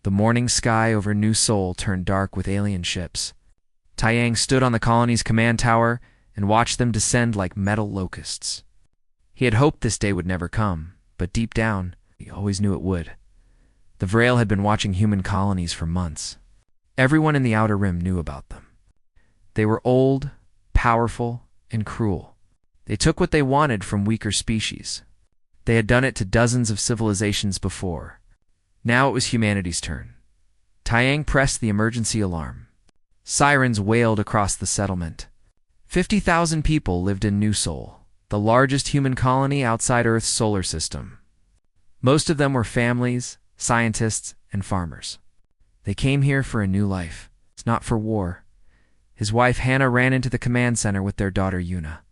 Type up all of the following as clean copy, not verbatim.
The morning sky over New Seoul turned dark with alien ships. Taeyang stood on the colony's command tower and watched them descend like metal locusts. He had hoped this day would never come, but deep down, he always knew it would. The Vrail had been watching human colonies for months. Everyone in the Outer Rim knew about them. They were old, powerful, and cruel. They took what they wanted from weaker species. They had done it to dozens of civilizations before. Now it was humanity's turn. Taeyang pressed the emergency alarm. Sirens wailed across the settlement. 50,000 people lived in New Seoul, the largest human colony outside Earth's solar system. Most of them were families, scientists, and farmers. They came here for a new life. It's not for war. His wife Hannah ran into the command center with their daughter Yuna.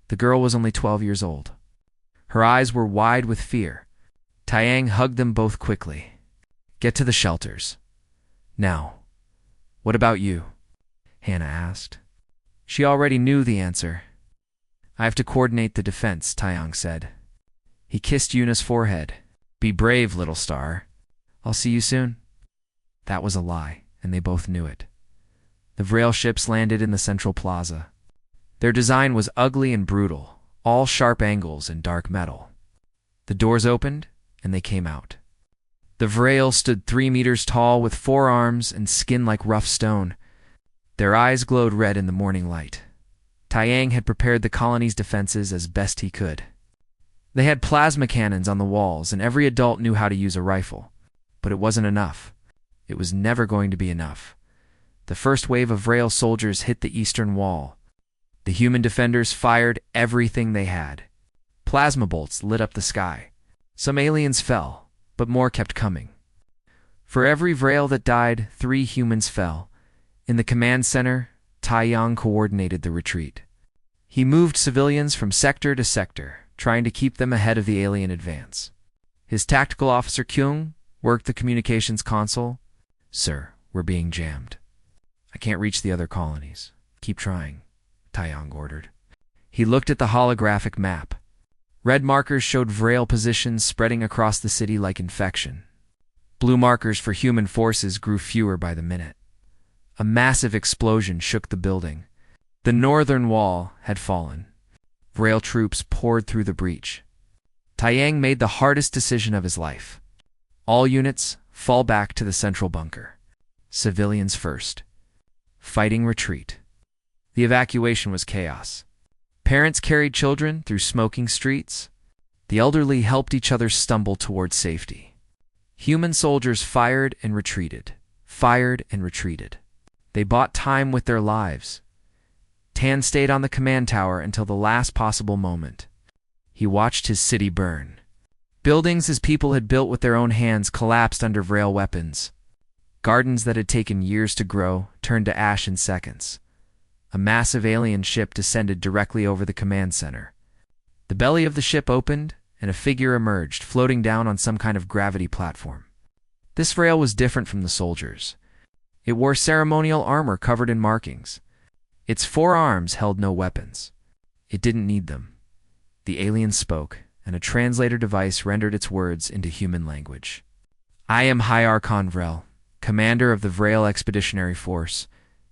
The girl was only 12 years old. Her eyes were wide with fear. Taeyang hugged them both quickly. "Get to the shelters. Now, what about you?" Hannah asked. She already knew the answer. "I have to coordinate the defense," Taeyang said. He kissed Yuna's forehead. "Be brave, little star. I'll see you soon." That was a lie, and they both knew it. The Vrail ships landed in the central plaza. Their design was ugly and brutal, all sharp angles and dark metal. The doors opened, and they came out. The Vrail stood 3 meters tall with 4 arms and skin like rough stone. Their eyes glowed red in the morning light. Taeyang had prepared the colony's defenses as best he could. They had plasma cannons on the walls, and every adult knew how to use a rifle. But it wasn't enough. It was never going to be enough. The first wave of Vrail soldiers hit the eastern wall. The human defenders fired everything they had. Plasma bolts lit up the sky. Some aliens fell, but more kept coming. For every Vrail that died, 3 humans fell. In the command center, Taeyang coordinated the retreat. He moved civilians from sector to sector, trying to keep them ahead of the alien advance. His tactical officer Kyung worked the communications console. "Sir, we're being jammed. I can't reach the other colonies. Keep trying," Taeyang ordered. He looked at the holographic map. Red markers showed Vrail positions spreading across the city like infection. Blue markers for human forces grew fewer by the minute. A massive explosion shook the building. The northern wall had fallen. Vrail troops poured through the breach. Taeyang made the hardest decision of his life. All units, fall back to the central bunker. Civilians first. Fighting retreat. The evacuation was chaos. Parents carried children through smoking streets. The elderly helped each other stumble toward safety. Human soldiers fired and retreated. Fired and retreated. They bought time with their lives. Tan stayed on the command tower until the last possible moment. He watched his city burn. Buildings his people had built with their own hands collapsed under Vrail weapons. Gardens that had taken years to grow turned to ash in seconds. A massive alien ship descended directly over the command center. The belly of the ship opened, and a figure emerged, floating down on some kind of gravity platform. This Vrail was different from the soldiers. It wore ceremonial armor covered in markings. Its 4 arms held no weapons. It didn't need them. The alien spoke, and a translator device rendered its words into human language. "I am High Archon Vrail, commander of the Vrail Expeditionary Force.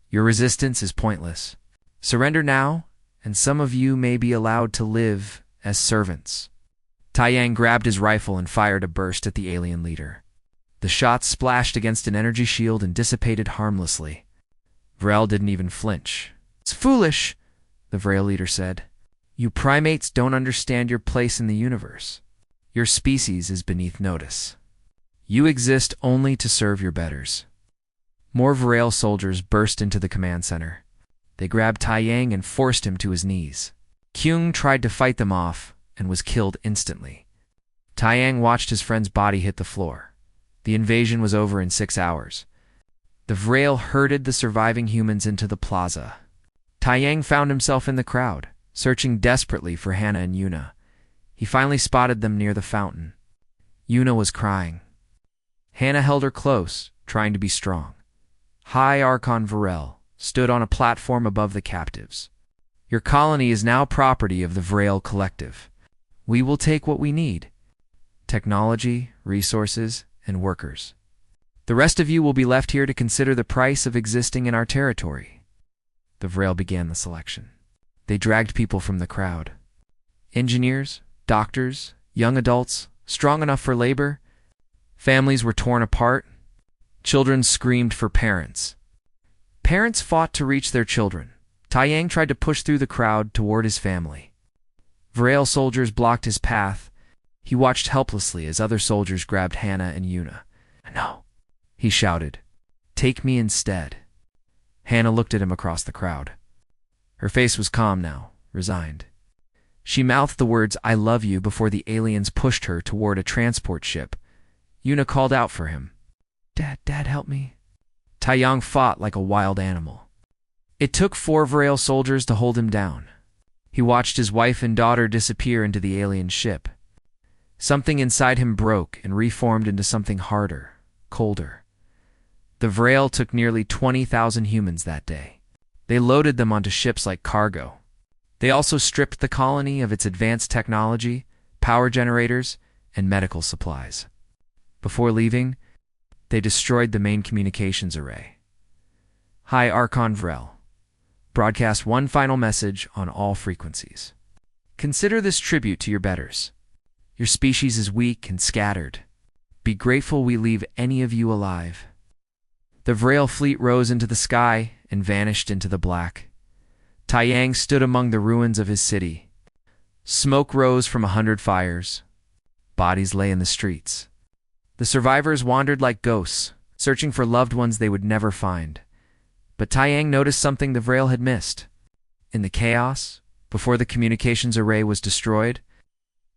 Your resistance is pointless. Surrender now, and some of you may be allowed to live as servants." Taeyang grabbed his rifle and fired a burst at the alien leader. The shots splashed against an energy shield and dissipated harmlessly. Vrail didn't even flinch. "It's foolish," the Vrail leader said. "You primates don't understand your place in the universe. Your species is beneath notice. You exist only to serve your betters." More Vrail soldiers burst into the command center. They grabbed Taeyang and forced him to his knees. Kyung tried to fight them off and was killed instantly. Taeyang watched his friend's body hit the floor. The invasion was over in 6 hours. The Vrail herded the surviving humans into the plaza. Taeyang found himself in the crowd, searching desperately for Hannah and Yuna. He finally spotted them near the fountain. Yuna was crying. Hannah held her close, trying to be strong. High Archon Vrail stood on a platform above the captives. "Your colony is now property of the Vrail Collective. We will take what we need: technology, resources, and workers. The rest of you will be left here to consider the price of existing in our territory. The Vrail began the selection. They dragged people from the crowd. Engineers, doctors, young adults, strong enough for labor. Families were torn apart. Children screamed for parents. Parents fought to reach their children. Taiyang tried to push through the crowd toward his family. Vrail soldiers blocked his path. He watched helplessly as other soldiers grabbed Hannah and Yuna. "No," he shouted. "Take me instead." Hannah looked at him across the crowd. Her face was calm now, resigned. She mouthed the words, "I love you," before the aliens pushed her toward a transport ship. Yuna called out for him. Dad, help me." Taiyang fought like a wild animal. It took 4 Vrail soldiers to hold him down. He watched his wife and daughter disappear into the alien ship. Something inside him broke and reformed into something harder, colder. The Vrail took nearly 20,000 humans that day. They loaded them onto ships like cargo. They also stripped the colony of its advanced technology, power generators, and medical supplies. Before leaving, they destroyed the main communications array. Hi, Archon Vrail. Broadcast one final message on all frequencies. Consider this tribute to your betters. Your species is weak and scattered. Be grateful we leave any of you alive. The Vrail fleet rose into the sky and vanished into the black. Taiyang stood among the ruins of his city. Smoke rose from 100 fires. Bodies lay in the streets. The survivors wandered like ghosts, searching for loved ones they would never find. But Taiyang noticed something the Vrail had missed. In the chaos, before the communications array was destroyed,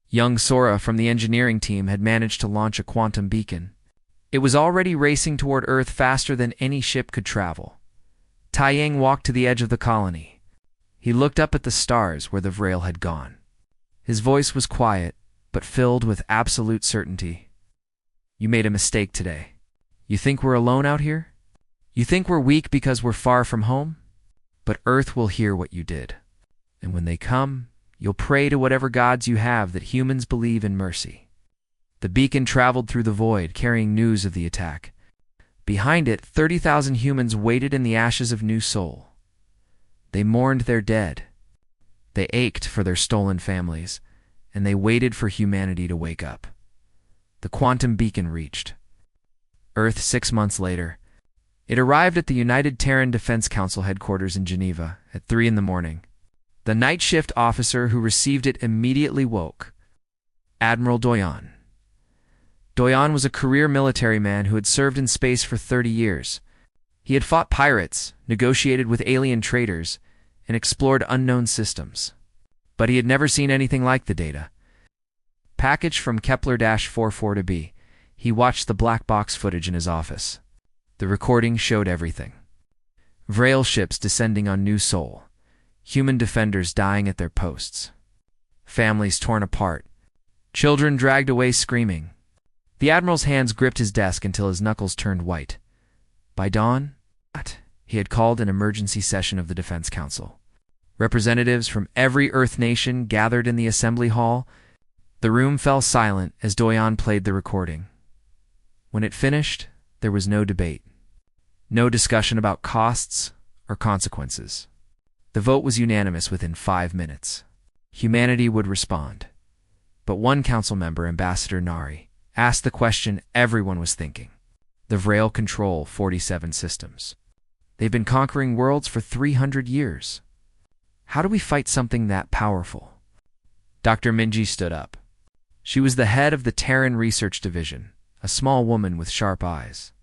young Sora from the engineering team had managed to launch a quantum beacon. It was already racing toward Earth faster than any ship could travel. Taiyang walked to the edge of the colony. He looked up at the stars where the Vrail had gone. His voice was quiet, but filled with absolute certainty. You made a mistake today. You think we're alone out here? You think we're weak because we're far from home? But Earth will hear what you did. And when they come, you'll pray to whatever gods you have that humans believe in mercy. The beacon traveled through the void, carrying news of the attack. Behind it, 30,000 humans waited in the ashes of New Sol. They mourned their dead. They ached for their stolen families, and they waited for humanity to wake up. The quantum beacon reached Earth 6 months later. It arrived at the United Terran Defense Council headquarters in Geneva at 3 in the morning. The night shift officer who received it immediately woke. Admiral Doyon. Doyon was a career military man who had served in space for 30 years. He had fought pirates, negotiated with alien traders, and explored unknown systems. But he had never seen anything like the data. Packaged from Kepler-44 to B, he watched the black box footage in his office. The recording showed everything. Vrail ships descending on New Sol, human defenders dying at their posts, families torn apart, children dragged away screaming. The Admiral's hands gripped his desk until his knuckles turned white. By dawn, he had called an emergency session of the Defense Council. Representatives from every Earth nation gathered in the assembly hall. The room fell silent as Doyon played the recording. When it finished, there was no debate. No discussion about costs or consequences. The vote was unanimous within 5 minutes. Humanity would respond. But one council member, Ambassador Nari, asked the question everyone was thinking. The Vrail control 47 systems. They've been conquering worlds for 300 years. How do we fight something that powerful? Dr. Minji stood up. She was the head of the Terran Research Division, a small woman with sharp eyes.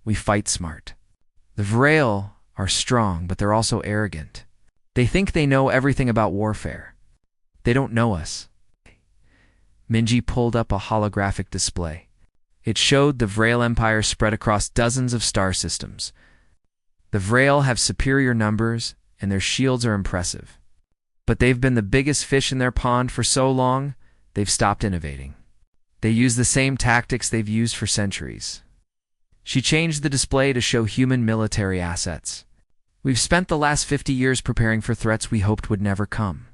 We fight smart. The Vrail are strong, but they're also arrogant. They think they know everything about warfare. They don't know us. Minji pulled up a holographic display. It showed the Vrail Empire spread across dozens of star systems. The Vrail have superior numbers, and their shields are impressive. But they've been the biggest fish in their pond for so long, they've stopped innovating. They use the same tactics they've used for centuries. She changed the display to show human military assets. We've spent the last 50 years preparing for threats we hoped would never come.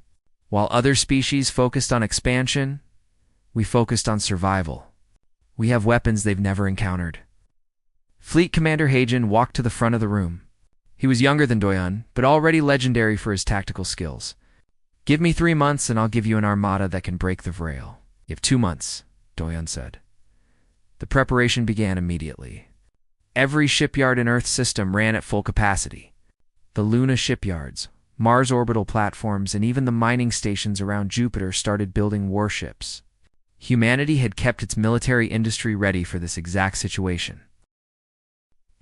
While other species focused on expansion, we focused on survival. We have weapons they've never encountered. Fleet Commander Hagen walked to the front of the room. He was younger than Doyon, but already legendary for his tactical skills. "Give me 3 months and I'll give you an armada that can break the Vrail." "You have 2 months," Doyon said. The preparation began immediately. Every shipyard in Earth's system ran at full capacity. The Luna shipyards, Mars orbital platforms, and even the mining stations around Jupiter started building warships. Humanity had kept its military industry ready for this exact situation.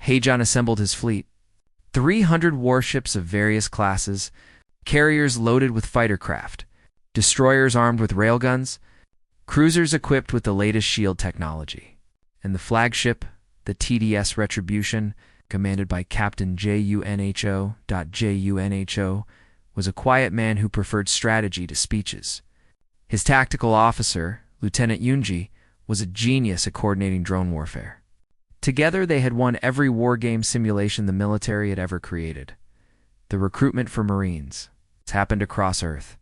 Hagen assembled his fleet. 300 warships of various classes, carriers loaded with fighter craft, destroyers armed with railguns, cruisers equipped with the latest shield technology, and the flagship, the TDS Retribution, commanded by Captain Junho. Junho was a quiet man who preferred strategy to speeches. His tactical officer, Lieutenant Yunji, was a genius at coordinating drone warfare. Together, they had won every war game simulation the military had ever created. The recruitment for Marines. It's happened across Earth.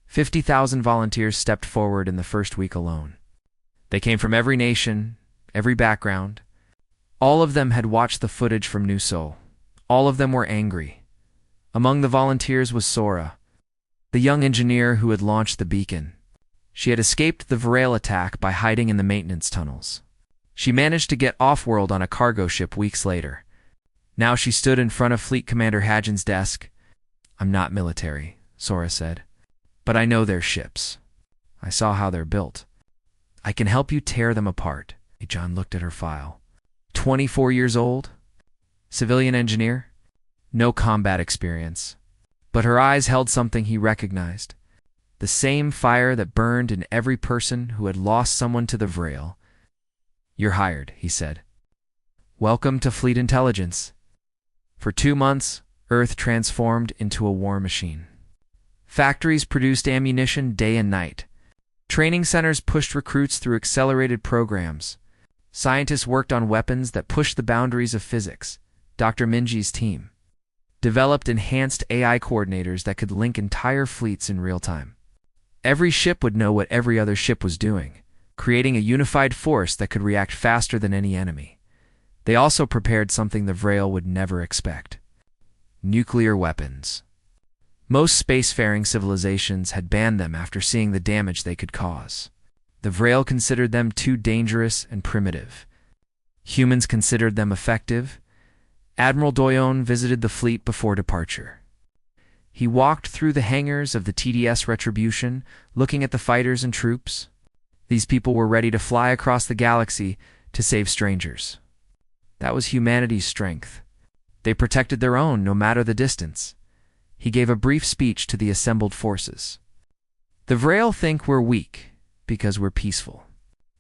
50,000 volunteers stepped forward in the first week alone. They came from every nation, every background. All of them had watched the footage from New Seoul. All of them were angry. Among the volunteers was Sora, the young engineer who had launched the beacon. She had escaped the Vrail attack by hiding in the maintenance tunnels. She managed to get off-world on a cargo ship weeks later. Now she stood in front of Fleet Commander Hagen's desk. "I'm not military," Sora said, "but I know their ships. I saw how they're built. I can help you tear them apart." John looked at her file. 24 years old? Civilian engineer? No combat experience. But her eyes held something he recognized. The same fire that burned in every person who had lost someone to the Vrail. "You're hired," he said. "Welcome to Fleet Intelligence." For 2 months, Earth transformed into a war machine. Factories produced ammunition day and night. Training centers pushed recruits through accelerated programs. Scientists worked on weapons that pushed the boundaries of physics. Dr. Minji's team developed enhanced AI coordinators that could link entire fleets in real time. Every ship would know what every other ship was doing, creating a unified force that could react faster than any enemy. They also prepared something the Vrail would never expect: nuclear weapons. Most spacefaring civilizations had banned them after seeing the damage they could cause. The Vrail considered them too dangerous and primitive. Humans considered them effective. Admiral Doyon visited the fleet before departure. He walked through the hangars of the TDS Retribution, looking at the fighters and troops. These people were ready to fly across the galaxy to save strangers. That was humanity's strength. They protected their own, no matter the distance. He gave a brief speech to the assembled forces. "The Vrail think we're weak because we're peaceful.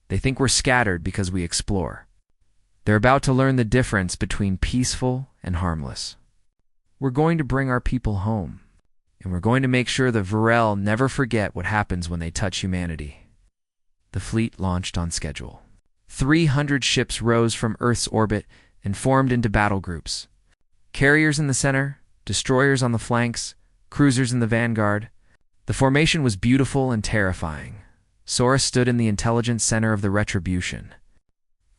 They think we're scattered because we explore. They're about to learn the difference between peaceful and harmless. We're going to bring our people home, and we're going to make sure the Vrail never forget what happens when they touch humanity." The fleet launched on schedule. 300 ships rose from Earth's orbit and formed into battle groups. Carriers in the center, destroyers on the flanks, cruisers in the vanguard. The formation was beautiful and terrifying. Sora stood in the intelligence center of the Retribution.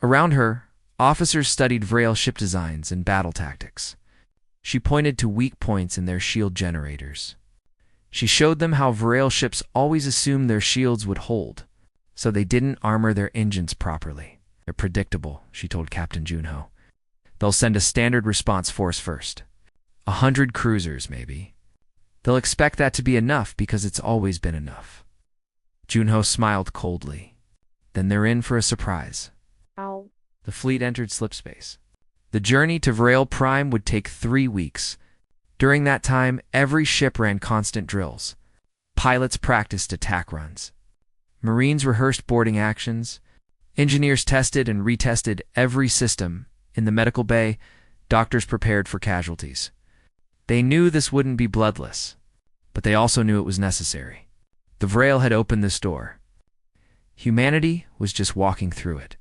Around her, officers studied Vrail ship designs and battle tactics. She pointed to weak points in their shield generators. She showed them how Vrail ships always assumed their shields would hold, so they didn't armor their engines properly. "They're predictable," she told Captain Junho. "They'll send a standard response force first. 100 cruisers, maybe. They'll expect that to be enough because it's always been enough." Junho smiled coldly. "Then they're in for a surprise." Ow. The fleet entered slipspace. The journey to Vrail Prime would take 3 weeks. During that time, every ship ran constant drills. Pilots practiced attack runs. Marines rehearsed boarding actions. Engineers tested and retested every system. In the medical bay, doctors prepared for casualties. They knew this wouldn't be bloodless, but they also knew it was necessary. The Vrail had opened this door. Humanity was just walking through it.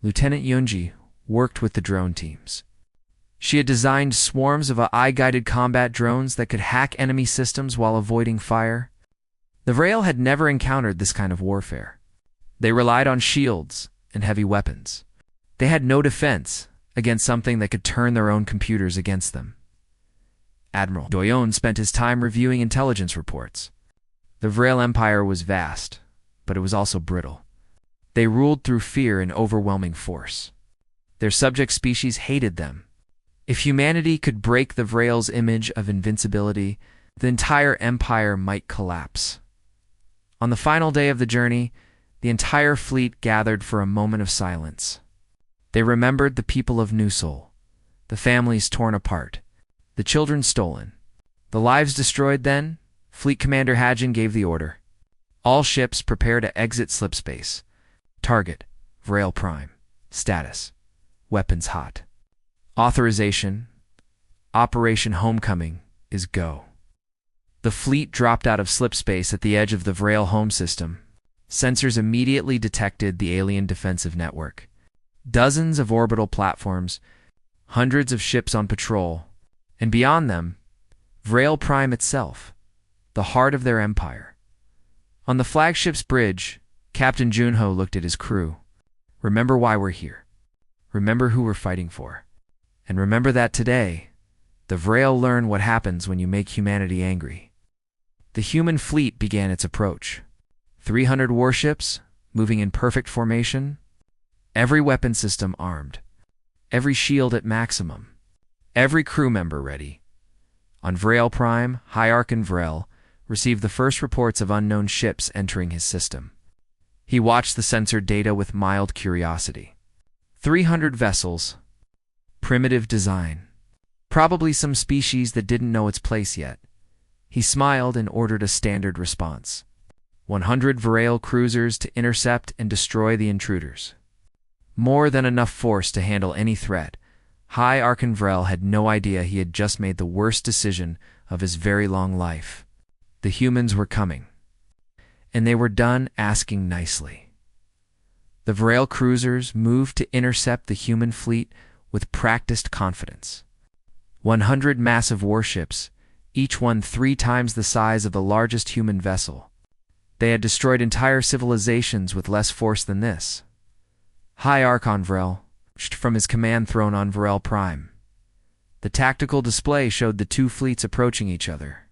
Lieutenant Yunji worked with the drone teams. She had designed swarms of AI-guided combat drones that could hack enemy systems while avoiding fire. The Vrail had never encountered this kind of warfare. They relied on shields and heavy weapons. They had no defense, against something that could turn their own computers against them. Admiral Doyon spent his time reviewing intelligence reports. The Vrel Empire was vast, but it was also brittle. They ruled through fear and overwhelming force. Their subject species hated them. If humanity could break the Vrel's image of invincibility, the entire empire might collapse. On the final day of the journey, the entire fleet gathered for a moment of silence. They remembered the people of New Sol, the families torn apart, the children stolen, the lives destroyed. Then, Fleet Commander Hadjin gave the order. All ships prepare to exit slipspace. Target, Vrel Prime. Status, weapons hot. Authorization, Operation Homecoming is go. The fleet dropped out of slipspace at the edge of the Vrel home system. Sensors immediately detected the alien defensive network. Dozens of orbital platforms, hundreds of ships on patrol, and beyond them, Vrel Prime itself, the heart of their empire. On the flagship's bridge, Captain Junho looked at his crew. Remember why we're here. Remember who we're fighting for. And remember that today, the Vrel learn what happens when you make humanity angry. The human fleet began its approach. 300 warships, moving in perfect formation. Every weapon system armed. Every shield at maximum. Every crew member ready. On Vrel Prime, Hierarchan Vrel received the first reports of unknown ships entering his system. He watched the sensor data with mild curiosity. 300 vessels. Primitive design. Probably some species that didn't know its place yet. He smiled and ordered a standard response. 100 Vrel cruisers to intercept and destroy the intruders. More than enough force to handle any threat. Hierarchan Vrel had no idea he had just made the worst decision of his very long life. The humans were coming. And they were done asking nicely. The Vrel cruisers moved to intercept the human fleet with practiced confidence. 100 massive warships, each one 3 times the size of the largest human vessel. They had destroyed entire civilizations with less force than this. Hierarchan Vrel, from his command throne on Vrel Prime. The tactical display showed the two fleets approaching each other.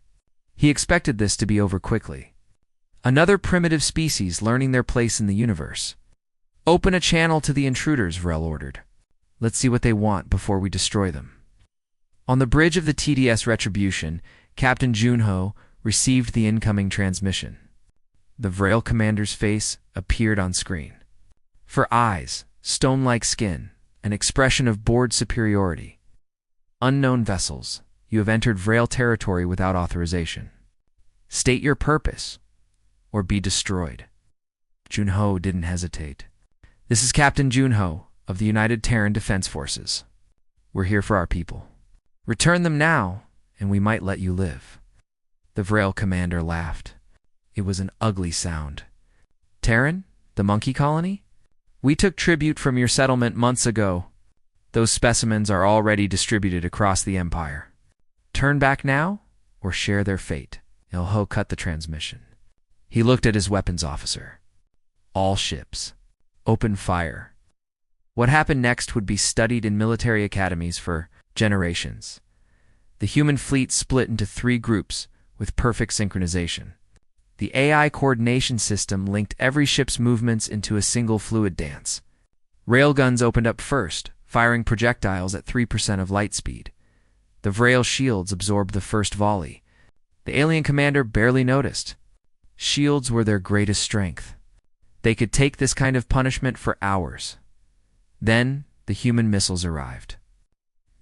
He expected this to be over quickly. Another primitive species learning their place in the universe. Open a channel to the intruders, Vrel ordered. Let's see what they want before we destroy them. On the bridge of the TDS Retribution, Captain Junho received the incoming transmission. The Vrel commander's face appeared on screen. For eyes, stone-like skin, an expression of bored superiority. Unknown vessels, you have entered Vrel territory without authorization. State your purpose, or be destroyed. Junho didn't hesitate. This is Captain Junho of the United Terran Defense Forces. We're here for our people. Return them now, and we might let you live. The Vrel commander laughed. It was an ugly sound. Terran? The monkey colony? We took tribute from your settlement months ago. Those specimens are already distributed across the Empire. Turn back now, or share their fate. Ilho cut the transmission. He looked at his weapons officer. All ships. Open fire. What happened next would be studied in military academies for generations. The human fleet split into 3 groups with perfect synchronization. The AI coordination system linked every ship's movements into a single fluid dance. Railguns opened up first, firing projectiles at 3% of light speed. The Vrel shields absorbed the first volley. The alien commander barely noticed. Shields were their greatest strength. They could take this kind of punishment for hours. Then, the human missiles arrived.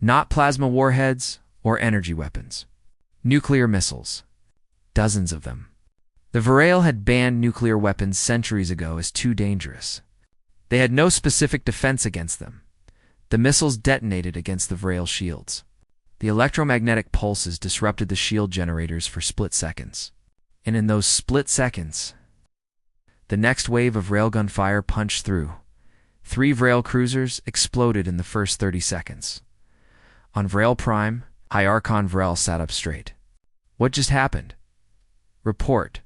Not plasma warheads or energy weapons. Nuclear missiles. Dozens of them. The Vrel had banned nuclear weapons centuries ago as too dangerous. They had no specific defense against them. The missiles detonated against the Vrel shields. The electromagnetic pulses disrupted the shield generators for split seconds. And in those split seconds, the next wave of railgun fire punched through. 3 Vrel cruisers exploded in the first 30 seconds. On Vrel Prime, Hierarchan Vrel sat up straight. What just happened? Report.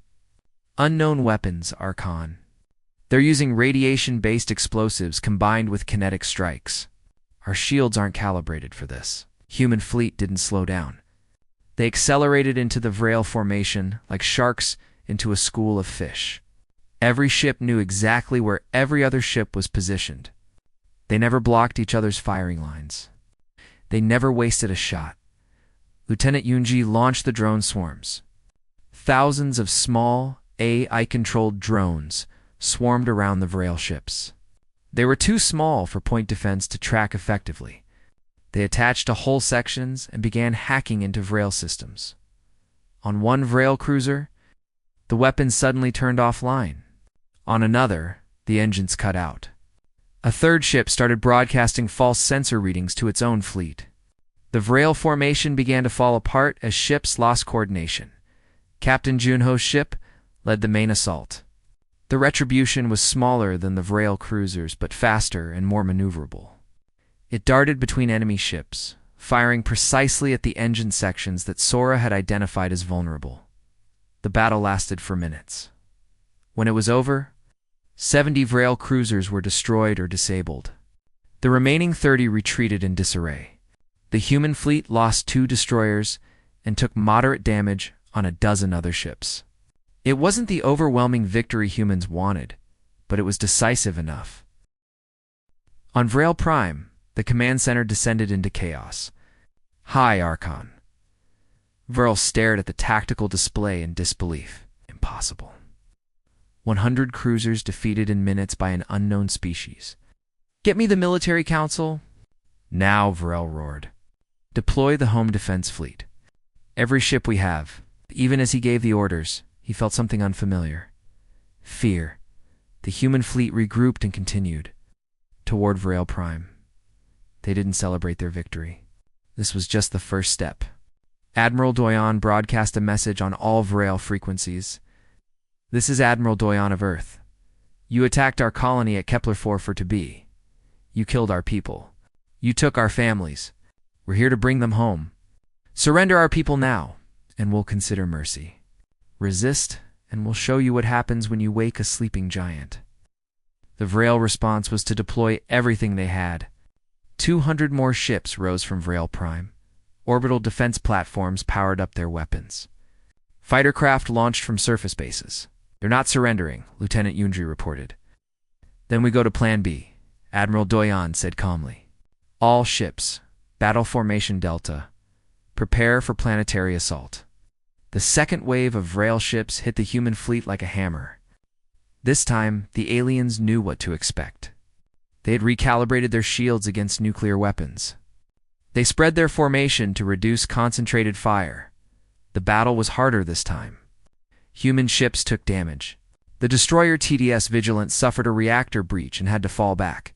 Unknown weapons, Archon. They're using radiation-based explosives combined with kinetic strikes. Our shields aren't calibrated for this. Human fleet didn't slow down. They accelerated into the Vrel formation like sharks into a school of fish. Every ship knew exactly where every other ship was positioned. They never blocked each other's firing lines. They never wasted a shot. Lieutenant Yunji launched the drone swarms. Thousands of small, AI-controlled drones swarmed around the Vrel ships. They were too small for point defense to track effectively. They attached to hull sections and began hacking into Vrel systems. On one Vrel cruiser, the weapons suddenly turned offline. On another, the engines cut out. A third ship started broadcasting false sensor readings to its own fleet. The Vrel formation began to fall apart as ships lost coordination. Captain Junho's ship led the main assault. The Retribution was smaller than the Vrel cruisers, but faster and more maneuverable. It darted between enemy ships, firing precisely at the engine sections that Sora had identified as vulnerable. The battle lasted for minutes. When it was over, 70 Vrel cruisers were destroyed or disabled. The remaining 30 retreated in disarray. The human fleet lost 2 destroyers and took moderate damage on a dozen other ships. It wasn't the overwhelming victory humans wanted, but it was decisive enough. On Vrel Prime, the command center descended into chaos. "Hi, Archon." Vrel stared at the tactical display in disbelief. Impossible. 100 cruisers defeated in minutes by an unknown species. "Get me the military council." "Now," Vrel roared. "Deploy the home defense fleet. Every ship we have." Even as he gave the orders, he felt something unfamiliar. Fear. The human fleet regrouped and continued toward Vrel Prime. They didn't celebrate their victory. This was just the first step. Admiral Doyon broadcast a message on all Vrel frequencies. "This is Admiral Doyon of Earth. You attacked our colony at Kepler 4 for to be. You killed our people. You took our families. We're here to bring them home. Surrender our people now, and we'll consider mercy. Resist, and we'll show you what happens when you wake a sleeping giant." The Vrel response was to deploy everything they had. 200 more ships rose from Vrel Prime. Orbital defense platforms powered up their weapons. Fighter craft launched from surface bases. "They're not surrendering," Lieutenant Yunji reported. "Then we go to Plan B," Admiral Doyon said calmly. "All ships, battle formation Delta, prepare for planetary assault." The second wave of Vrel ships hit the human fleet like a hammer. This time, the aliens knew what to expect. They had recalibrated their shields against nuclear weapons. They spread their formation to reduce concentrated fire. The battle was harder this time. Human ships took damage. The destroyer TDS Vigilant suffered a reactor breach and had to fall back.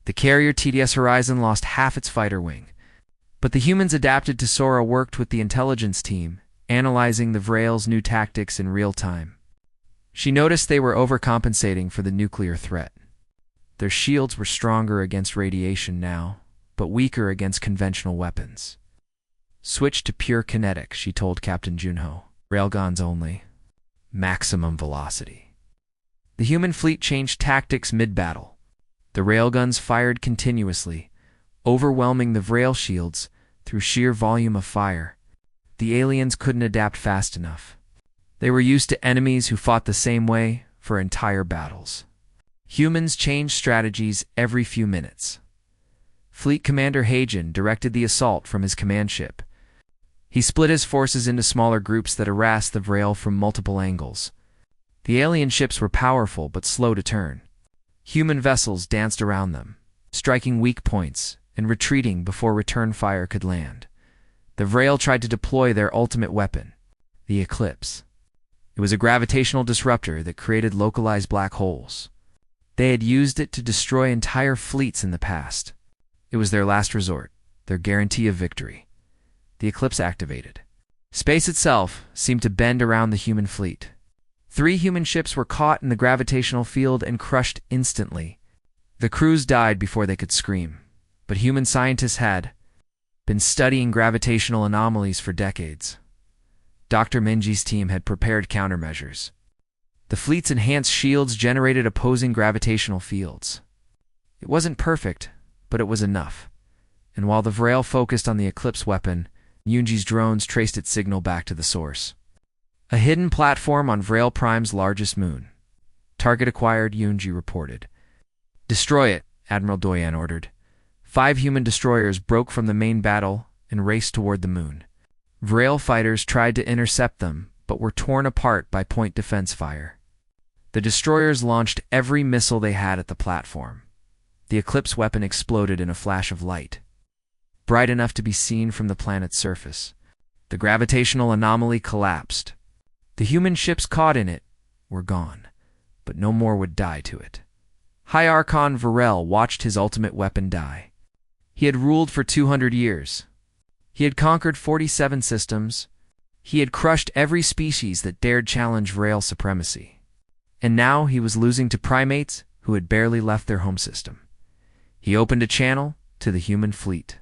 The carrier TDS Horizon lost half its fighter wing. But the humans adapted to Sora worked with the intelligence team, analyzing the Vrel's new tactics in real time. She noticed they were overcompensating for the nuclear threat. Their shields were stronger against radiation now, but weaker against conventional weapons. "Switch to pure kinetic," she told Captain Junho. "Railguns only. Maximum velocity." The human fleet changed tactics mid-battle. The railguns fired continuously, overwhelming the Vrel shields through sheer volume of fire. The aliens couldn't adapt fast enough. They were used to enemies who fought the same way for entire battles. Humans changed strategies every few minutes. Fleet Commander Hagen directed the assault from his command ship. He split his forces into smaller groups that harassed the Vrel from multiple angles. The alien ships were powerful but slow to turn. Human vessels danced around them, striking weak points and retreating before return fire could land. The Vrel tried to deploy their ultimate weapon, the Eclipse. It was a gravitational disruptor that created localized black holes. They had used it to destroy entire fleets in the past. It was their last resort, their guarantee of victory. The Eclipse activated. Space itself seemed to bend around the human fleet. 3 human ships were caught in the gravitational field and crushed instantly. The crews died before they could scream, but human scientists had been studying gravitational anomalies for decades. Dr. Minji's team had prepared countermeasures. The fleet's enhanced shields generated opposing gravitational fields. It wasn't perfect, but it was enough. and while the Vrel focused on the Eclipse weapon, Yunji's drones traced its signal back to the source. A hidden platform on Vrel Prime's largest moon. Target acquired, Yunji reported. Destroy it, Admiral Doyen ordered. 5 human destroyers broke from the main battle and raced toward the moon. Vrel fighters tried to intercept them, but were torn apart by point defense fire. The destroyers launched every missile they had at the platform. The Eclipse weapon exploded in a flash of light, bright enough to be seen from the planet's surface. The gravitational anomaly collapsed. The human ships caught in it were gone, but no more would die to it. High Archon Varel watched his ultimate weapon die. He had ruled for 200 years. He had conquered 47 systems. He had crushed every species that dared challenge Vrel supremacy. And now he was losing to primates who had barely left their home system. He opened a channel to the human fleet.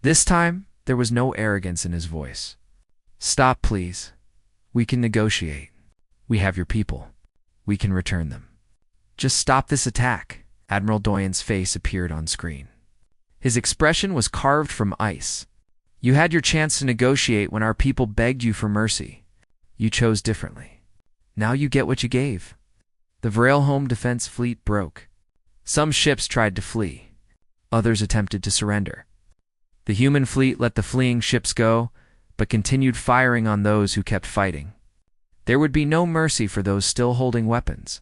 This time, there was no arrogance in his voice. Stop, please. We can negotiate. We have your people. We can return them. Just stop this attack. Admiral Doyen's face appeared on screen. His expression was carved from ice. You had your chance to negotiate when our people begged you for mercy. You chose differently. Now you get what you gave. The Vrel home defense fleet broke. Some ships tried to flee. Others attempted to surrender. The human fleet let the fleeing ships go, but continued firing on those who kept fighting. There would be no mercy for those still holding weapons.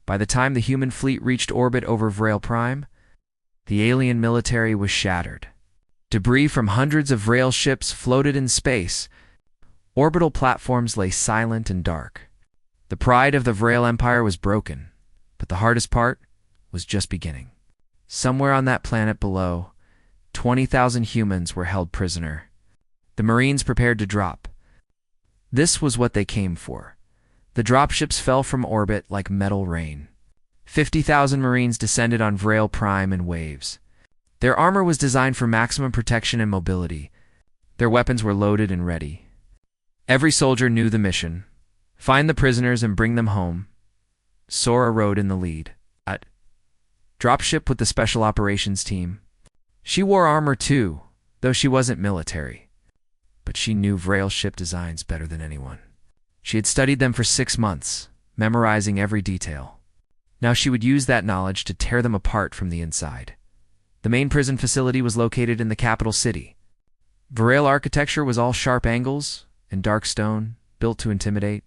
By the time the human fleet reached orbit over Vrel Prime, the alien military was shattered. Debris from hundreds of Vrel ships floated in space. Orbital platforms lay silent and dark. The pride of the Vrel Empire was broken, but the hardest part was just beginning. Somewhere on that planet below, 20,000 humans were held prisoner. The Marines prepared to drop. This was what they came for. The dropships fell from orbit like metal rain. 50,000 Marines descended on Vrel Prime in waves. Their armor was designed for maximum protection and mobility. Their weapons were loaded and ready. Every soldier knew the mission. Find the prisoners and bring them home. Sora rode in the lead. Dropship with the Special Operations team. She wore armor too, though she wasn't military. But she knew Vrel ship designs better than anyone. She had studied them for 6 months, memorizing every detail. Now she would use that knowledge to tear them apart from the inside. The main prison facility was located in the capital city. Vrel architecture was all sharp angles and dark stone, built to intimidate.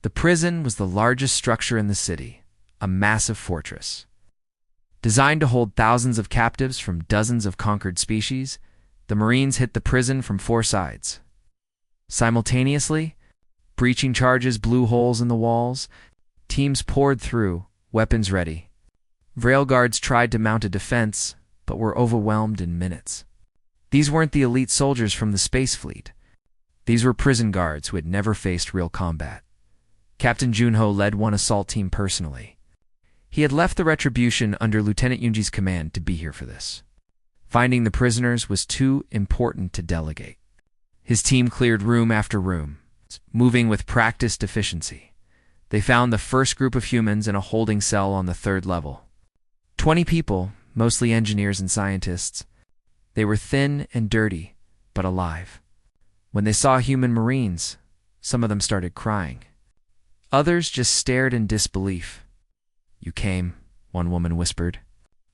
The prison was the largest structure in the city, a massive fortress. Designed to hold thousands of captives from dozens of conquered species, the Marines hit the prison from 4 sides. Simultaneously, breaching charges blew holes in the walls. Teams poured through, weapons ready. Vrel guards tried to mount a defense, but were overwhelmed in minutes. These weren't the elite soldiers from the space fleet. These were prison guards who had never faced real combat. Captain Junho led one assault team personally. He had left the Retribution under Lieutenant Yunji's command to be here for this. Finding the prisoners was too important to delegate. His team cleared room after room, moving with practiced efficiency. They found the first group of humans in a holding cell on the 3rd level. 20 people, mostly engineers and scientists. They were thin and dirty, but alive. When they saw human Marines, some of them started crying. Others just stared in disbelief. You came, one woman whispered.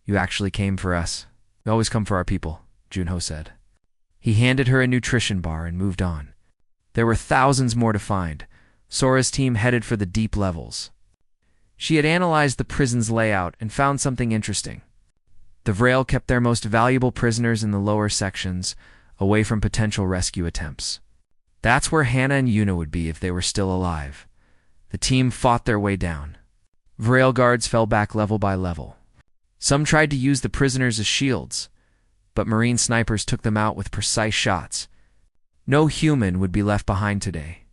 You actually came for us. We always come for our people, Junho said. He handed her a nutrition bar and moved on. There were thousands more to find. Sora's team headed for the deep levels. She had analyzed the prison's layout and found something interesting. The Vrel kept their most valuable prisoners in the lower sections, away from potential rescue attempts. That's where Hannah and Yuna would be if they were still alive. The team fought their way down. Vrel guards fell back level by level. Some tried to use the prisoners as shields, but Marine snipers took them out with precise shots. No human would be left behind today.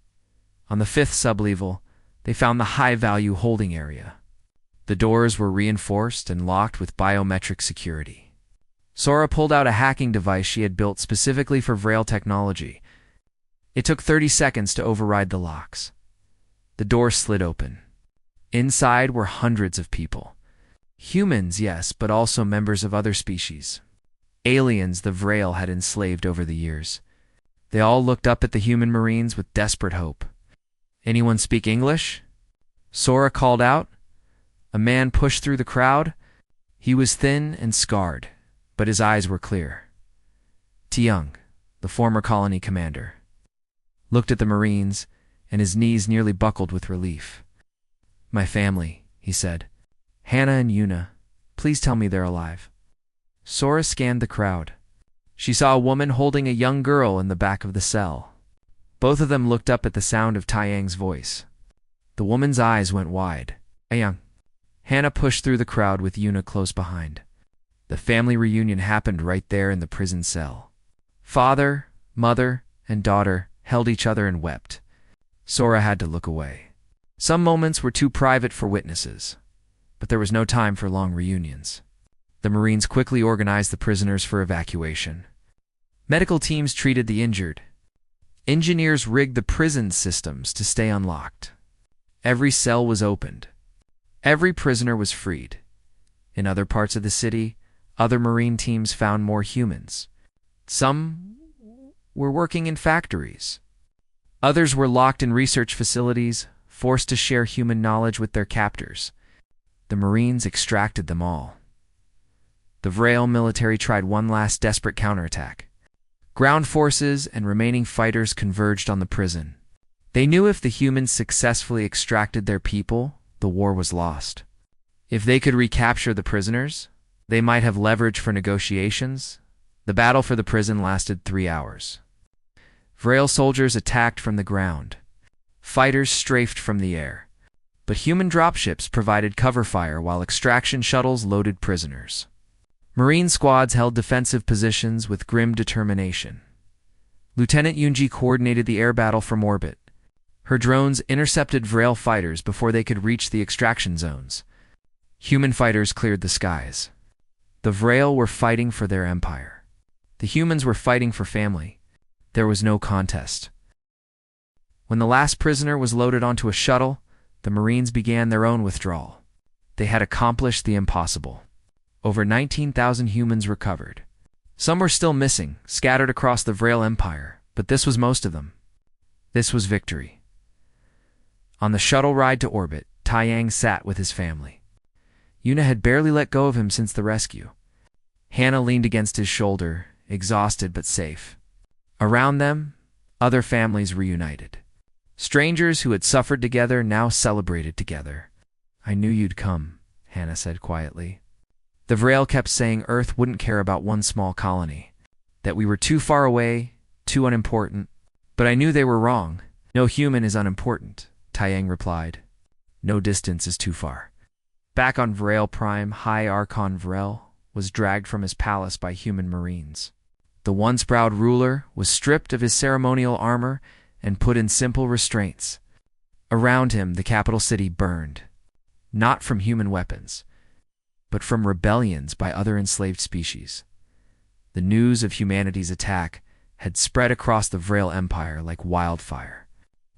On the 5th sublevel, they found the high-value holding area. The doors were reinforced and locked with biometric security. Sora pulled out a hacking device she had built specifically for Vrel technology. It took 30 seconds to override the locks. The door slid open. Inside were hundreds of people. Humans, yes, but also members of other species. aliens the Vrail had enslaved over the years. They all looked up at the human Marines with desperate hope. "Anyone speak English?" Sora called out. A man pushed through the crowd. He was thin and scarred, but his eyes were clear. Tiang, the former colony commander, looked at the Marines, and his knees nearly buckled with relief. "My family," he said. "Hannah and Yuna. Please tell me they're alive." Sora scanned the crowd. She saw a woman holding a young girl in the back of the cell. Both of them looked up at the sound of Tiang's voice. The woman's eyes went wide. "Ayang." Hannah pushed through the crowd with Yuna close behind. The family reunion happened right there in the prison cell. Father, mother, and daughter held each other and wept. Sora had to look away. Some moments were too private for witnesses, but there was no time for long reunions. The Marines quickly organized the prisoners for evacuation. Medical teams treated the injured. Engineers rigged the prison systems to stay unlocked. Every cell was opened. Every prisoner was freed. In other parts of the city, other Marine teams found more humans. Some were working in factories. Others were locked in research facilities, forced to share human knowledge with their captors. The Marines extracted them all. The Vrail military tried one last desperate counterattack. Ground forces and remaining fighters converged on the prison. They knew if the humans successfully extracted their people, the war was lost. If they could recapture the prisoners, they might have leverage for negotiations. The battle for the prison lasted 3 hours. Vrail soldiers attacked from the ground. Fighters strafed from the air. But human dropships provided cover fire while extraction shuttles loaded prisoners. Marine squads held defensive positions with grim determination. Lieutenant Yunji coordinated the air battle from orbit. Her drones intercepted Vrail fighters before they could reach the extraction zones. Human fighters cleared the skies. The Vrail were fighting for their empire. The humans were fighting for family. There was no contest. When the last prisoner was loaded onto a shuttle, the Marines began their own withdrawal. They had accomplished the impossible. Over 19,000 humans recovered. Some were still missing, scattered across the Vrail Empire, but this was most of them. This was victory. On the shuttle ride to orbit, Tiang sat with his family. Yuna had barely let go of him since the rescue. Hannah leaned against his shoulder, exhausted but safe. Around them, other families reunited. Strangers who had suffered together now celebrated together. "I knew you'd come," Hannah said quietly. The Vrail kept saying Earth wouldn't care about one small colony, that we were too far away, too unimportant. But I knew they were wrong. "No human is unimportant," Tiang replied. "No distance is too far." Back on Vrail Prime, High Archon Vrail was dragged from his palace by human Marines. The once-proud ruler was stripped of his ceremonial armor and put in simple restraints. Around him, the capital city burned, not from human weapons, but from rebellions by other enslaved species. The news of humanity's attack had spread across the Vrail Empire like wildfire.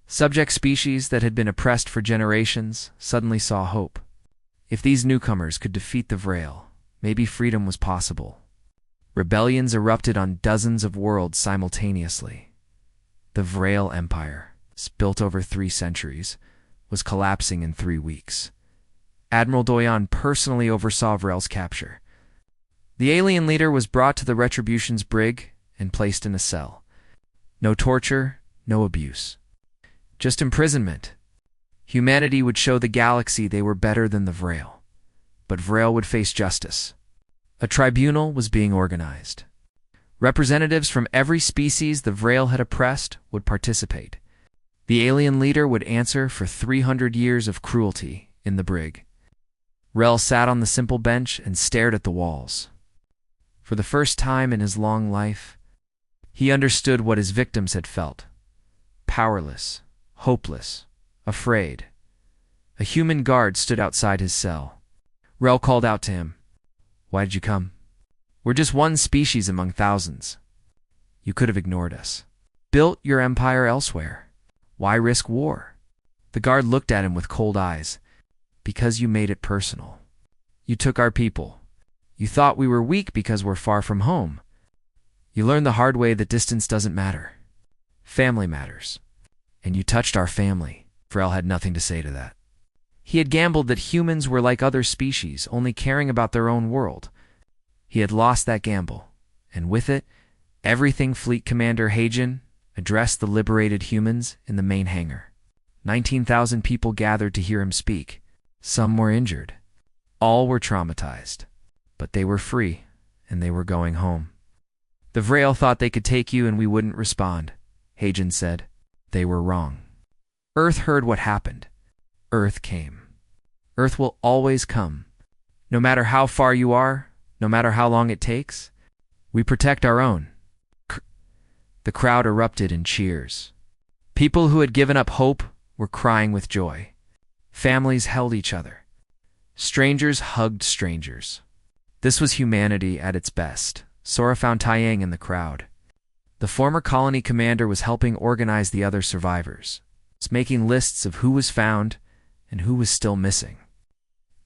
Subject species that had been oppressed for generations suddenly saw hope. If these newcomers could defeat the Vrail, maybe freedom was possible. Rebellions erupted on dozens of worlds simultaneously. The Vrail Empire, built over 3 centuries, was collapsing in 3 weeks. Admiral Doyan personally oversaw Vrail's capture. The alien leader was brought to the Retribution's brig and placed in a cell. No torture, no abuse. Just imprisonment. Humanity would show the galaxy they were better than the Vrail. But Vrail would face justice. A tribunal was being organized. Representatives from every species the Vrail had oppressed would participate. The alien leader would answer for 300 years of cruelty in the brig. Rel sat on the simple bench and stared at the walls. For the first time in his long life, he understood what his victims had felt. Powerless, hopeless, afraid. A human guard stood outside his cell. Rel called out to him. "Why did you come?" "We're just one species among thousands. You could have ignored us. Built your empire elsewhere. Why risk war?" The guard looked at him with cold eyes. "Because you made it personal. You took our people. You thought we were weak because we're far from home. You learned the hard way that distance doesn't matter. Family matters. And you touched our family. Vrel had nothing to say to that. He had gambled that humans were like other species, only caring about their own world. He had lost that gamble, and with it, everything Fleet Commander Hagen addressed the liberated humans in the main hangar. 19,000 people gathered to hear him speak. Some were injured. All were traumatized. But they were free, and they were going home. The Vrel thought they could take you and we wouldn't respond, Hagen said. They were wrong. Earth heard what happened. Earth came. Earth will always come. No matter how far you are, no matter how long it takes, we protect our own. The crowd erupted in cheers. People who had given up hope were crying with joy. Families held each other. Strangers hugged strangers. This was humanity at its best. Sora found Taiyang in the crowd. The former colony commander was helping organize the other survivors, making lists of who was found and who was still missing.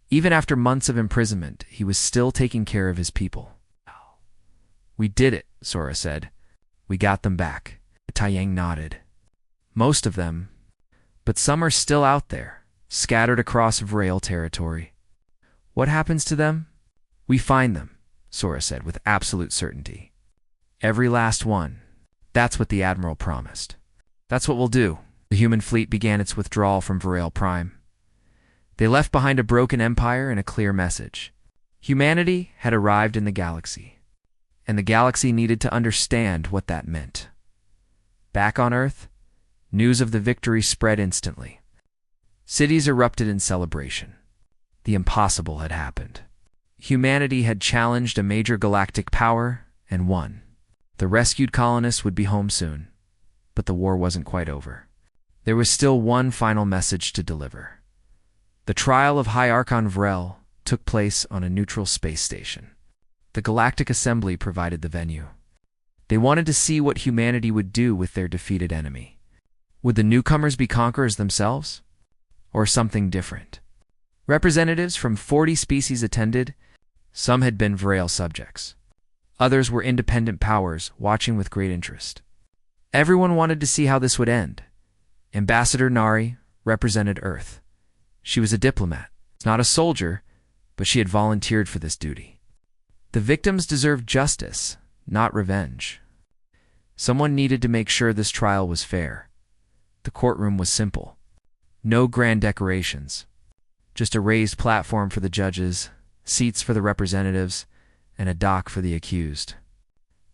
Even after months of imprisonment, he was still taking care of his people. We did it, Sora said. We got them back. Taiyang nodded. Most of them, but some are still out there, scattered across Vrel territory. What happens to them? We find them, Sora said with absolute certainty. Every last one. That's what the Admiral promised. That's what we'll do. The human fleet began its withdrawal from Vrel Prime. They left behind a broken empire and a clear message. Humanity had arrived in the galaxy, and the galaxy needed to understand what that meant. Back on Earth, news of the victory spread instantly. Cities erupted in celebration. The impossible had happened. Humanity had challenged a major galactic power and won. The rescued colonists would be home soon, but the war wasn't quite over. There was still one final message to deliver. The trial of High Archon Vrel took place on a neutral space station. The Galactic Assembly provided the venue. They wanted to see what humanity would do with their defeated enemy. Would the newcomers be conquerors themselves? Or something different? Representatives from 40 species attended. Some had been Vrel subjects. Others were independent powers, watching with great interest. Everyone wanted to see how this would end. Ambassador Nari represented Earth. She was a diplomat, not a soldier, but she had volunteered for this duty. The victims deserved justice, not revenge. Someone needed to make sure this trial was fair. The courtroom was simple. No grand decorations. Just a raised platform for the judges, seats for the representatives, and a dock for the accused.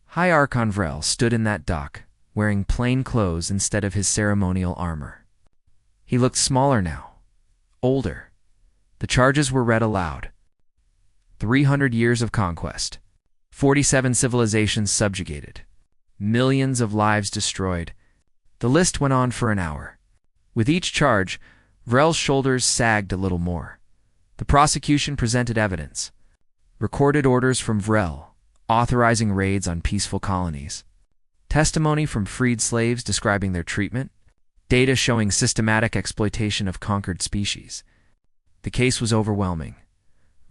High Archon Vrel stood in that dock, wearing plain clothes instead of his ceremonial armor. He looked smaller now, older. The charges were read aloud. 300 years of conquest, 47 civilizations subjugated, millions of lives destroyed. The list went on for an hour. With each charge, Vrel's shoulders sagged a little more. The prosecution presented evidence. Recorded orders from Vrel, authorizing raids on peaceful colonies. Testimony from freed slaves describing their treatment. Data showing systematic exploitation of conquered species. The case was overwhelming.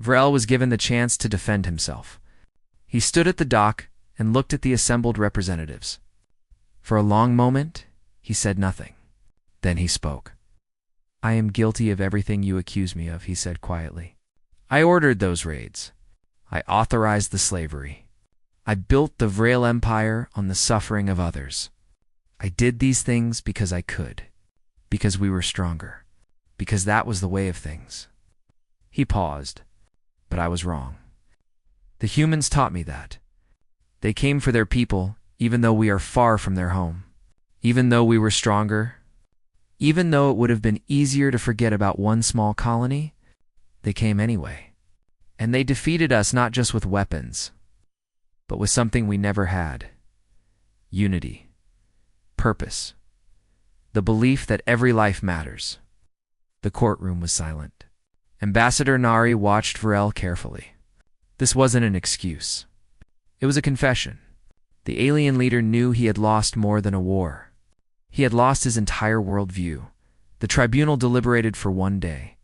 Vrel was given the chance to defend himself. He stood at the dock and looked at the assembled representatives. For a long moment, he said nothing. Then he spoke. I am guilty of everything you accuse me of, he said quietly. I ordered those raids. I authorized the slavery. I built the Vrel Empire on the suffering of others. I did these things because I could, because we were stronger, because that was the way of things. He paused, but I was wrong. The humans taught me that. They came for their people, even though we are far from their home. Even though we were stronger, even though it would have been easier to forget about one small colony, they came anyway. And they defeated us not just with weapons, but with something we never had. Unity. Purpose. The belief that every life matters. The courtroom was silent. Ambassador Nari watched Vrel carefully. This wasn't an excuse. It was a confession. The alien leader knew he had lost more than a war. He had lost his entire worldview. The tribunal deliberated for one day.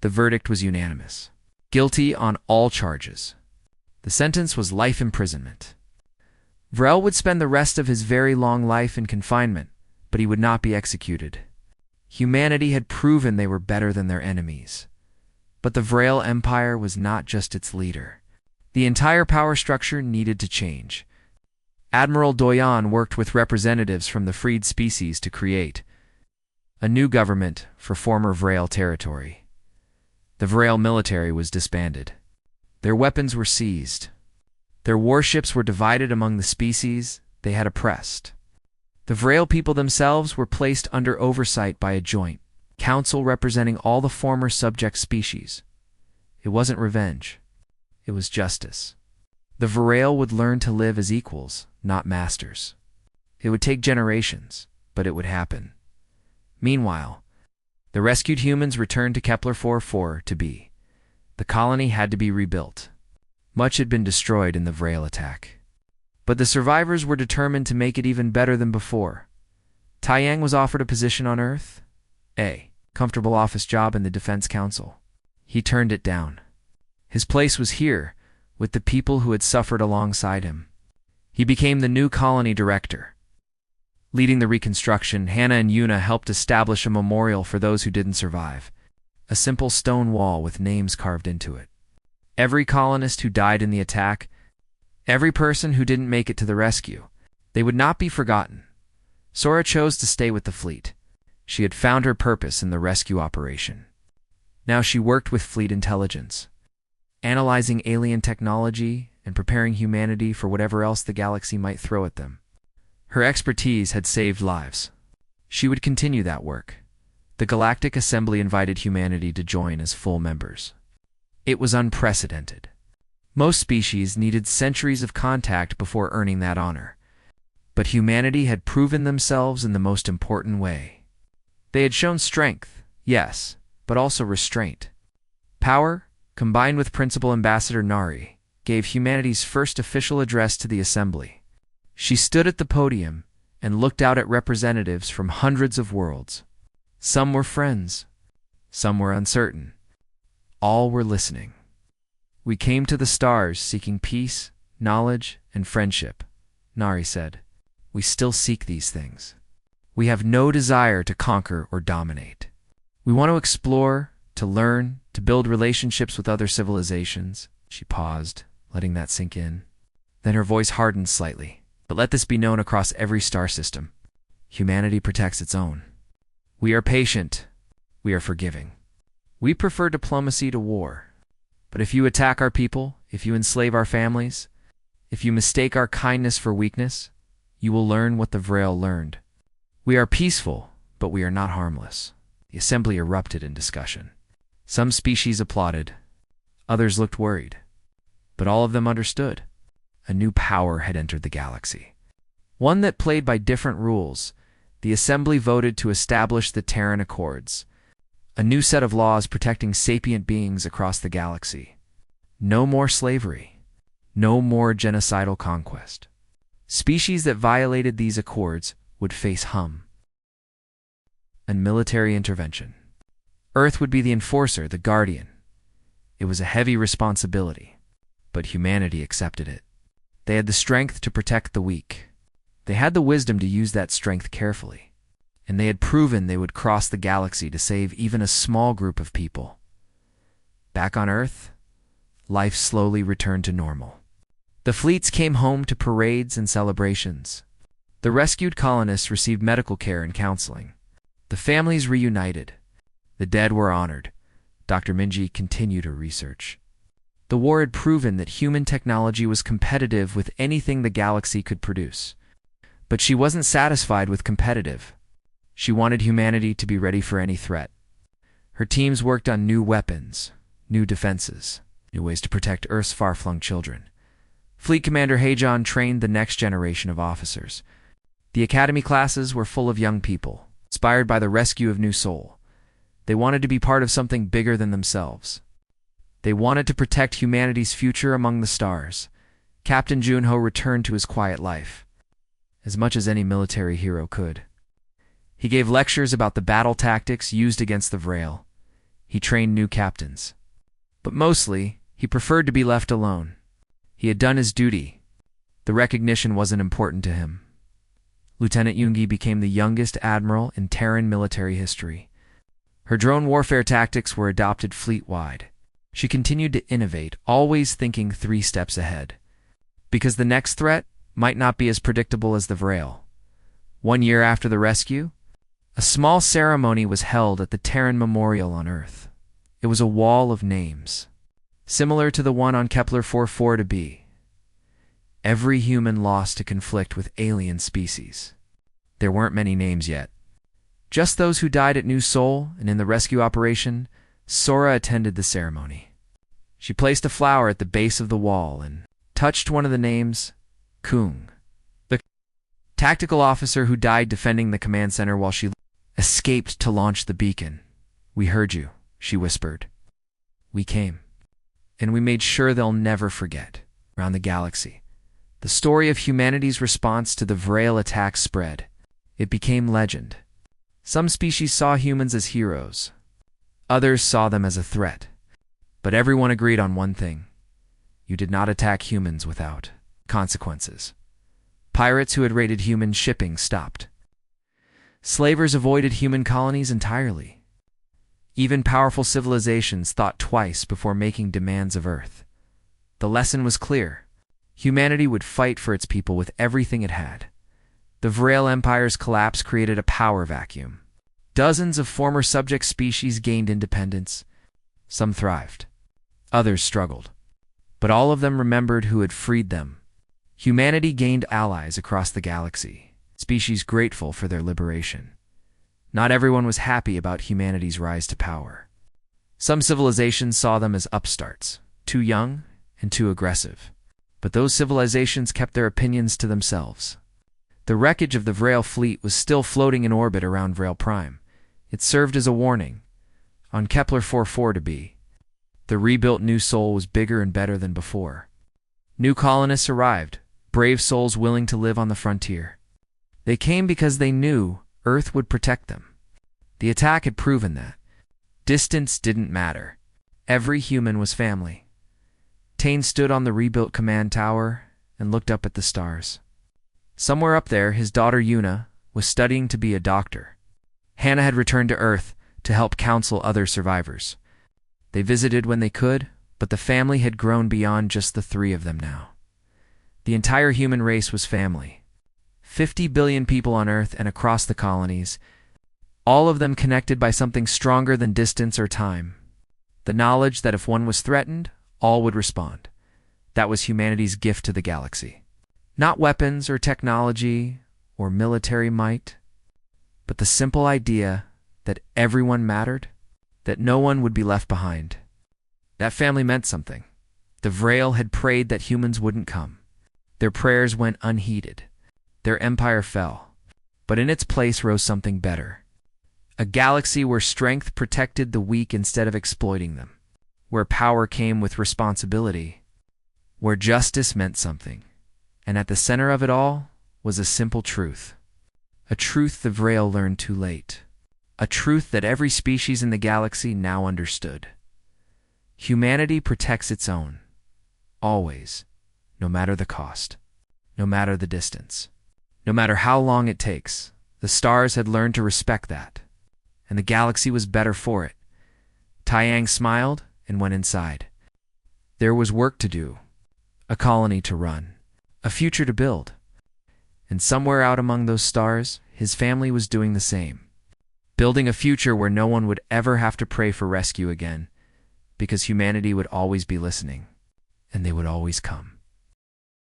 The verdict was unanimous. Guilty on all charges. The sentence was life imprisonment. Vrel would spend the rest of his very long life in confinement, but he would not be executed. Humanity had proven they were better than their enemies. But the Vrel Empire was not just its leader. The entire power structure needed to change. Admiral Doyon worked with representatives from the freed species to create a new government for former Vrel territory. The Vrel military was disbanded. Their weapons were seized. Their warships were divided among the species they had oppressed. The Vrel people themselves were placed under oversight by a joint council representing all the former subject species. It wasn't revenge. It was justice. The Vrel would learn to live as equals, not masters. It would take generations, but it would happen. Meanwhile, the rescued humans returned to Kepler 44 to be. The colony had to be rebuilt. Much had been destroyed in the Vrel attack. But the survivors were determined to make it even better than before. Taiyang was offered a position on Earth, a comfortable office job in the Defense Council. He turned it down. His place was here, with the people who had suffered alongside him. He became the new colony director. Leading the reconstruction, Hannah and Yuna helped establish a memorial for those who didn't survive, a simple stone wall with names carved into it. Every colonist who died in the attack, every person who didn't make it to the rescue, they would not be forgotten. Sora chose to stay with the fleet. She had found her purpose in the rescue operation. Now she worked with fleet intelligence, analyzing alien technology and preparing humanity for whatever else the galaxy might throw at them. Her expertise had saved lives. She would continue that work. The Galactic Assembly invited humanity to join as full members. It was unprecedented. Most species needed centuries of contact before earning that honor. But humanity had proven themselves in the most important way. They had shown strength, yes, but also restraint. Power, combined with Principal Ambassador Nari, gave humanity's first official address to the Assembly. She stood at the podium and looked out at representatives from hundreds of worlds. Some were friends, some were uncertain. All were listening. "We came to the stars seeking peace, knowledge, and friendship," Nari said. "We still seek these things. We have no desire to conquer or dominate. We want to explore, to learn, to build relationships with other civilizations." She paused, letting that sink in. Then her voice hardened slightly. "But let this be known across every star system. Humanity protects its own. We are patient. We are forgiving. We prefer diplomacy to war. But if you attack our people, if you enslave our families, if you mistake our kindness for weakness, you will learn what the Vrel learned. We are peaceful, but we are not harmless." The assembly erupted in discussion. Some species applauded. Others looked worried. But all of them understood. A new power had entered the galaxy. One that played by different rules. The assembly voted to establish the Terran Accords, a new set of laws protecting sapient beings across the galaxy. No more slavery. No more genocidal conquest. Species that violated these accords would face and military intervention. Earth would be the enforcer, the guardian. It was a heavy responsibility, but humanity accepted it. They had the strength to protect the weak. They had the wisdom to use that strength carefully. And they had proven they would cross the galaxy to save even a small group of people. Back on Earth, life slowly returned to normal. The fleets came home to parades and celebrations. The rescued colonists received medical care and counseling. The families reunited. The dead were honored. Dr. Minji continued her research. The war had proven that human technology was competitive with anything the galaxy could produce. But she wasn't satisfied with competitive. She wanted humanity to be ready for any threat. Her teams worked on new weapons, new defenses, new ways to protect Earth's far-flung children. Fleet Commander Heijon trained the next generation of officers. The academy classes were full of young people, inspired by the rescue of New Soul. They wanted to be part of something bigger than themselves. They wanted to protect humanity's future among the stars. Captain Junho returned to his quiet life, as much as any military hero could. He gave lectures about the battle tactics used against the Vrel. He trained new captains. But mostly, he preferred to be left alone. He had done his duty. The recognition wasn't important to him. Lieutenant Yoongi became the youngest admiral in Terran military history. Her drone warfare tactics were adopted fleet-wide. She continued to innovate, always thinking 3 steps ahead. Because the next threat might not be as predictable as the Vrail. 1 year after the rescue, a small ceremony was held at the Terran Memorial on Earth. It was a wall of names, similar to the one on Kepler 44b. Every human lost to conflict with alien species. There weren't many names yet. Just those who died at New Sol and in the rescue operation. Sora attended the ceremony. She placed a flower at the base of the wall and touched one of the names, Kung, the tactical officer who died defending the command center while she escaped to launch the beacon. "We heard you," she whispered. "We came. And we made sure they'll never forget." Around the galaxy, the story of humanity's response to the Vrail attack spread. It became legend. Some species saw humans as heroes. Others saw them as a threat. But everyone agreed on one thing. You did not attack humans without consequences. Pirates who had raided human shipping stopped. Slavers avoided human colonies entirely. Even powerful civilizations thought twice before making demands of Earth. The lesson was clear. Humanity would fight for its people with everything it had. The Vrail Empire's collapse created a power vacuum. Dozens of former subject species gained independence. Some thrived. Others struggled. But all of them remembered who had freed them. Humanity gained allies across the galaxy, species grateful for their liberation. Not everyone was happy about humanity's rise to power. Some civilizations saw them as upstarts, too young and too aggressive. But those civilizations kept their opinions to themselves. The wreckage of the Vrail fleet was still floating in orbit around Vrail Prime. It served as a warning. On Kepler 44b, the rebuilt New Sol was bigger and better than before. New colonists arrived, brave souls willing to live on the frontier. They came because they knew Earth would protect them. The attack had proven that. Distance didn't matter. Every human was family. Tane stood on the rebuilt command tower and looked up at the stars. Somewhere up there, his daughter Yuna was studying to be a doctor. Hannah had returned to Earth to help counsel other survivors. They visited when they could, but the family had grown beyond just the 3 of them now. The entire human race was family. 50 billion people on Earth and across the colonies, all of them connected by something stronger than distance or time. The knowledge that if one was threatened, all would respond. That was humanity's gift to the galaxy. Not weapons or technology or military might, but the simple idea that everyone mattered, that no one would be left behind. That family meant something. The Vrail had prayed that humans wouldn't come. Their prayers went unheeded. Their empire fell. But in its place rose something better. A galaxy where strength protected the weak instead of exploiting them. Where power came with responsibility. Where justice meant something. And at the center of it all was a simple truth. A truth the Vrail learned too late. A truth that every species in the galaxy now understood. Humanity protects its own. Always. No matter the cost. No matter the distance. No matter how long it takes. The stars had learned to respect that. And the galaxy was better for it. Taiyang smiled and went inside. There was work to do. A colony to run. A future to build. And somewhere out among those stars, his family was doing the same. Building a future where no one would ever have to pray for rescue again, because humanity would always be listening, and they would always come.